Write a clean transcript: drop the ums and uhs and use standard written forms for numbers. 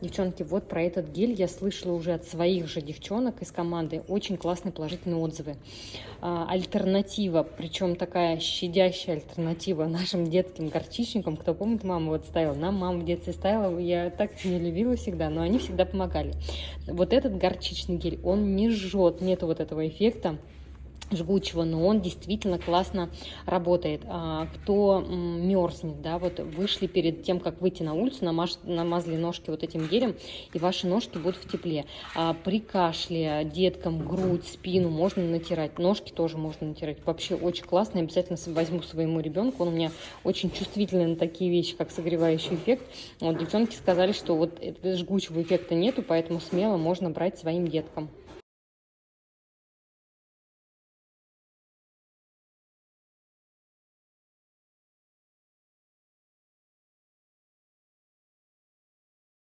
Девчонки, вот про этот гель я слышала уже от своих же девчонок из команды. Очень классные положительные отзывы. Альтернатива, причем такая щадящая альтернатива нашим детским горчичникам. Кто помнит, мама вот ставила. Нам мама в детстве ставила, я так их не любила всегда, но они всегда помогали. Вот этот горчичный гель, он не жжет, нету вот этого эффекта жгучего, но он действительно классно работает. Кто мерзнет, да, вот вышли перед тем, как выйти на улицу, намазали ножки вот этим гелем, и ваши ножки будут в тепле. При кашле деткам грудь, спину можно натирать, ножки тоже можно натирать. Вообще очень классно, обязательно возьму своему ребенку, он у меня очень чувствительный на такие вещи, как согревающий эффект. Вот девчонки сказали, что вот жгучего эффекта нету, поэтому смело можно брать своим деткам.